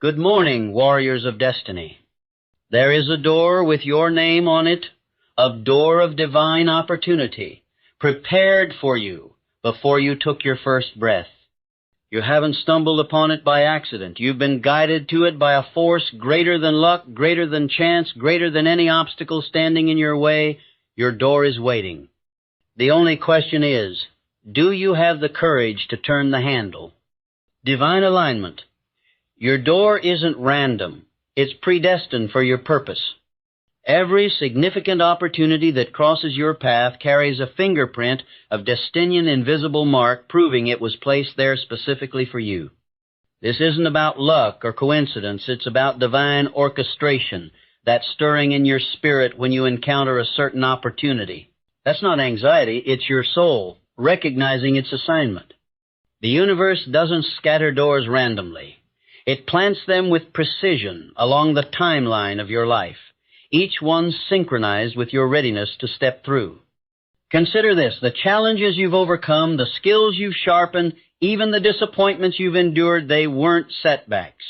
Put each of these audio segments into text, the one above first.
Good morning, warriors of destiny. There is a door with your name on it, a door of divine opportunity, prepared for you before you took your first breath. You haven't stumbled upon it by accident. You've been guided to it by a force greater than luck, greater than chance, greater than any obstacle standing in your way. Your door is waiting. The only question is, do you have the courage to turn the handle? Divine alignment. Your door isn't random. It's predestined for your purpose. Every significant opportunity that crosses your path carries a fingerprint of Destinian invisible mark proving it was placed there specifically for you. This isn't about luck or coincidence. It's about divine orchestration, that stirring in your spirit when you encounter a certain opportunity. That's not anxiety. It's your soul recognizing its assignment. The universe doesn't scatter doors randomly. It plants them with precision along the timeline of your life, each one synchronized with your readiness to step through. Consider this: the challenges you've overcome, the skills you've sharpened, even the disappointments you've endured, they weren't setbacks.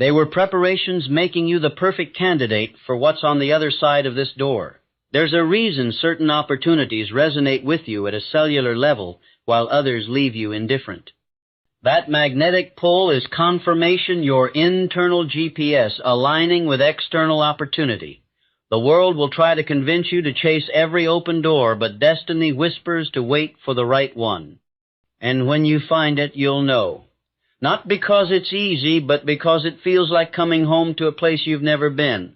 They were preparations making you the perfect candidate for what's on the other side of this door. There's a reason certain opportunities resonate with you at a cellular level while others leave you indifferent. That magnetic pull is confirmation, your internal GPS aligning with external opportunity. The world will try to convince you to chase every open door, but destiny whispers to wait for the right one. And when you find it, you'll know. Not because it's easy, but because it feels like coming home to a place you've never been.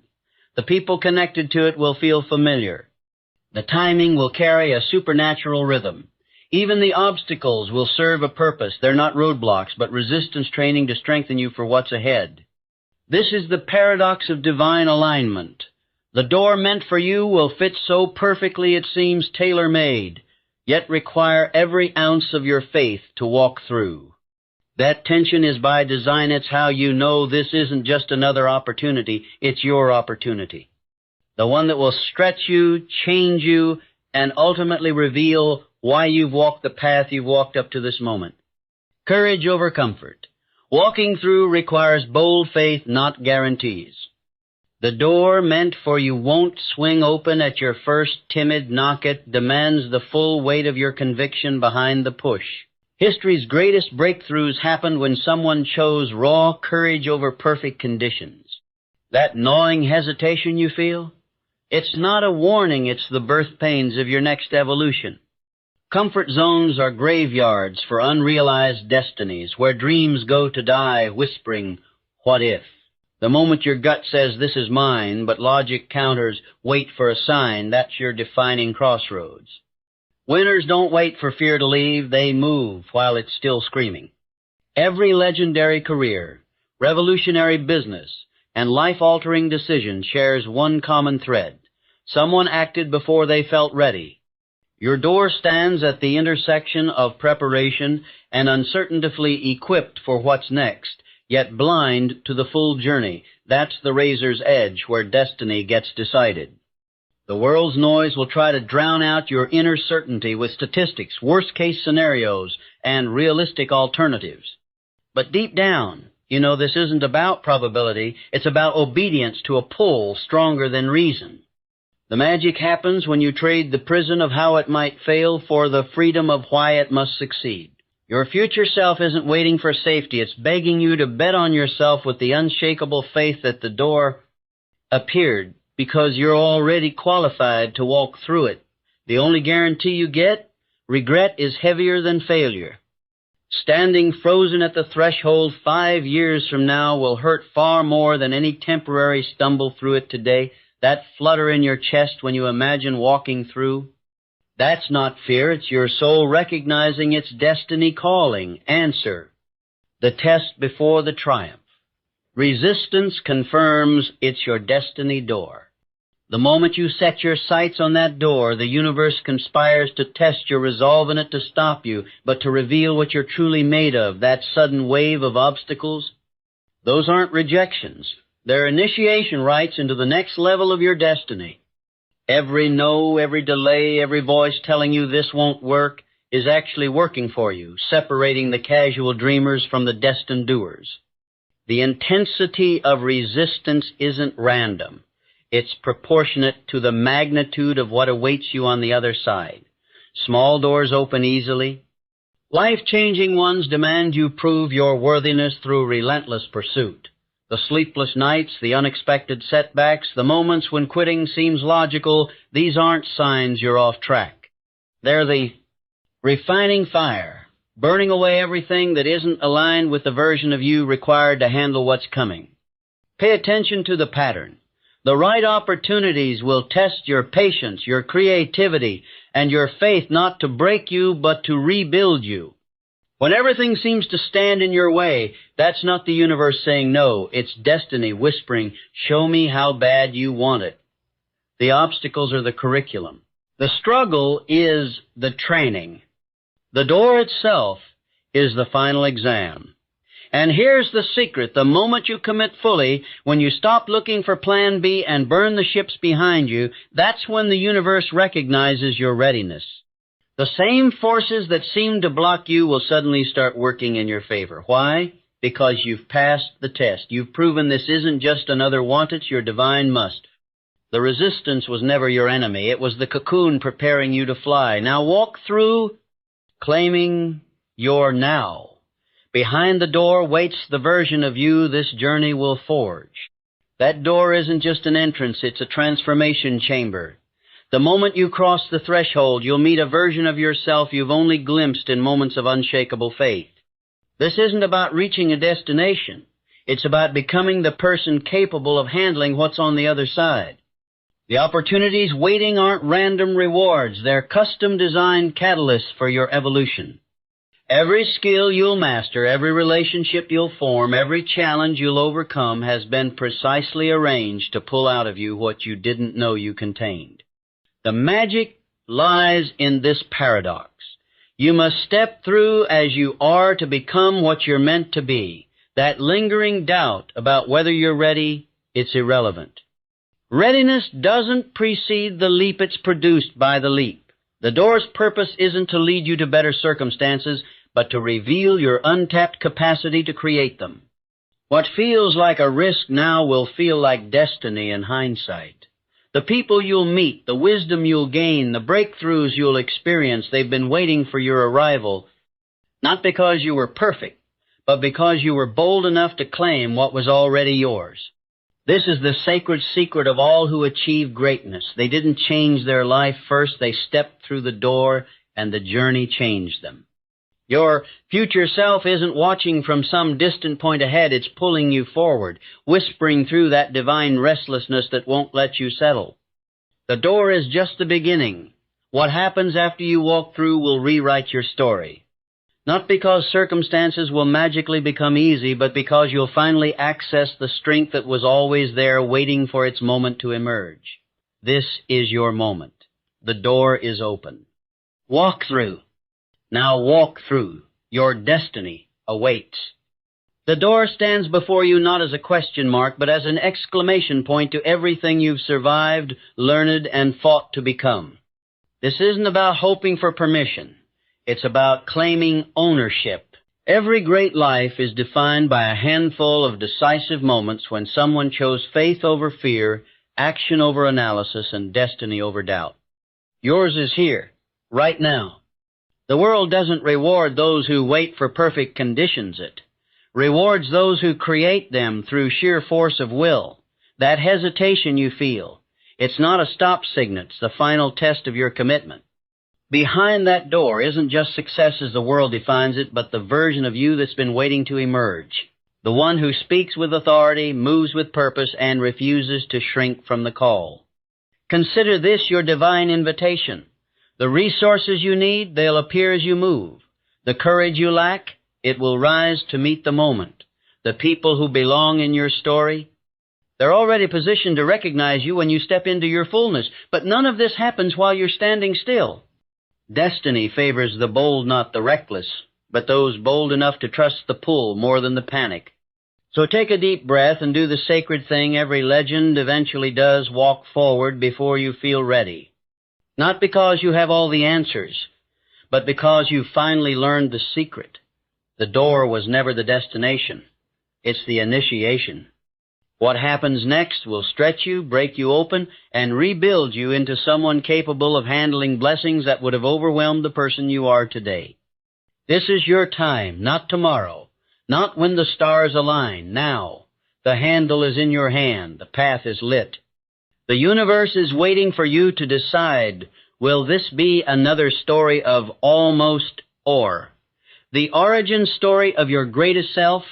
The people connected to it will feel familiar. The timing will carry a supernatural rhythm. Even the obstacles will serve a purpose. They're not roadblocks, but resistance training to strengthen you for what's ahead. This is the paradox of divine alignment. The door meant for you will fit so perfectly it seems tailor-made, yet require every ounce of your faith to walk through. That tension is by design. It's how you know this isn't just another opportunity, it's your opportunity. The one that will stretch you, change you, and ultimately reveal why you've walked the path you've walked up to this moment. Courage over comfort. Walking through requires bold faith, not guarantees. The door meant for you won't swing open at your first timid knock. It demands the full weight of your conviction behind the push. History's greatest breakthroughs happened when someone chose raw courage over perfect conditions. That gnawing hesitation you feel? It's not a warning, it's the birth pains of your next evolution. Comfort zones are graveyards for unrealized destinies, where dreams go to die whispering, what if? The moment your gut says this is mine, but logic counters, wait for a sign, that's your defining crossroads. Winners don't wait for fear to leave, they move while it's still screaming. Every legendary career, revolutionary business, and life-altering decision shares one common thread. Someone acted before they felt ready. Your door stands at the intersection of preparation and uncertaintifully equipped for what's next, yet blind to the full journey. That's the razor's edge where destiny gets decided. The world's noise will try to drown out your inner certainty with statistics, worst-case scenarios, and realistic alternatives. But deep down, you know this isn't about probability, it's about obedience to a pull stronger than reason. The magic happens when you trade the prison of how it might fail for the freedom of why it must succeed. Your future self isn't waiting for safety. It's begging you to bet on yourself with the unshakable faith that the door appeared because you're already qualified to walk through it. The only guarantee you get? Regret is heavier than failure. Standing frozen at the threshold 5 years from now will hurt far more than any temporary stumble through it today. That flutter in your chest when you imagine walking through, that's not fear, it's your soul recognizing its destiny calling. Answer. The test before the triumph. Resistance confirms it's your destiny door. The moment you set your sights on that door, the universe conspires to test your resolve in it to stop you, but to reveal what you're truly made of. That sudden wave of obstacles, those aren't rejections. They're initiation rites into the next level of your destiny. Every no, every delay, every voice telling you this won't work is actually working for you, separating the casual dreamers from the destined doers. The intensity of resistance isn't random. It's proportionate to the magnitude of what awaits you on the other side. Small doors open easily. Life-changing ones demand you prove your worthiness through relentless pursuit. The sleepless nights, the unexpected setbacks, the moments when quitting seems logical, these aren't signs you're off track. They're the refining fire, burning away everything that isn't aligned with the version of you required to handle what's coming. Pay attention to the pattern. The right opportunities will test your patience, your creativity, and your faith not to break you, but to rebuild you. When everything seems to stand in your way, that's not the universe saying no. It's destiny whispering, show me how bad you want it. The obstacles are the curriculum. The struggle is the training. The door itself is the final exam. And here's the secret. The moment you commit fully, when you stop looking for plan B and burn the ships behind you, that's when the universe recognizes your readiness. The same forces that seem to block you will suddenly start working in your favor. Why? Because you've passed the test. You've proven this isn't just another want, it's your divine must. The resistance was never your enemy. It was the cocoon preparing you to fly. Now walk through, claiming your now. Behind the door waits the version of you this journey will forge. That door isn't just an entrance, it's a transformation chamber. The moment you cross the threshold, you'll meet a version of yourself you've only glimpsed in moments of unshakable faith. This isn't about reaching a destination. It's about becoming the person capable of handling what's on the other side. The opportunities waiting aren't random rewards. They're custom-designed catalysts for your evolution. Every skill you'll master, every relationship you'll form, every challenge you'll overcome has been precisely arranged to pull out of you what you didn't know you contained. The magic lies in this paradox. You must step through as you are to become what you're meant to be. That lingering doubt about whether you're ready, it's irrelevant. Readiness doesn't precede the leap, it's produced by the leap. The door's purpose isn't to lead you to better circumstances, but to reveal your untapped capacity to create them. What feels like a risk now will feel like destiny in hindsight. The people you'll meet, the wisdom you'll gain, the breakthroughs you'll experience, they've been waiting for your arrival, not because you were perfect, but because you were bold enough to claim what was already yours. This is the sacred secret of all who achieve greatness. They didn't change their life first, they stepped through the door, and the journey changed them. Your future self isn't watching from some distant point ahead, it's pulling you forward, whispering through that divine restlessness that won't let you settle. The door is just the beginning. What happens after you walk through will rewrite your story. Not because circumstances will magically become easy, but because you'll finally access the strength that was always there waiting for its moment to emerge. This is your moment. The door is open. Walk through. Now walk through. Your destiny awaits. The door stands before you not as a question mark, but as an exclamation point to everything you've survived, learned, and fought to become. This isn't about hoping for permission. It's about claiming ownership. Every great life is defined by a handful of decisive moments when someone chose faith over fear, action over analysis, and destiny over doubt. Yours is here, right now. The world doesn't reward those who wait for perfect conditions. It rewards those who create them through sheer force of will. That hesitation you feel, it's not a stop signal, it's the final test of your commitment. Behind that door isn't just success as the world defines it, but the version of you that's been waiting to emerge. The one who speaks with authority, moves with purpose, and refuses to shrink from the call. Consider this your divine invitation. The resources you need, they'll appear as you move. The courage you lack, it will rise to meet the moment. The people who belong in your story, they're already positioned to recognize you when you step into your fullness, but none of this happens while you're standing still. Destiny favors the bold, not the reckless, but those bold enough to trust the pull more than the panic. So take a deep breath and do the sacred thing every legend eventually does, walk forward before you feel ready. Not because you have all the answers, but because you finally learned the secret. The door was never the destination. It's the initiation. What happens next will stretch you, break you open, and rebuild you into someone capable of handling blessings that would have overwhelmed the person you are today. This is your time, not tomorrow, not when the stars align, now. The handle is in your hand, the path is lit. The universe is waiting for you to decide, will this be another story of almost or? The origin story of your greatest self?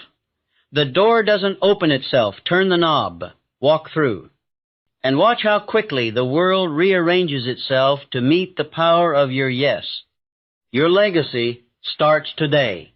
The door doesn't open itself. Turn the knob. Walk through. And watch how quickly the world rearranges itself to meet the power of your yes. Your legacy starts today.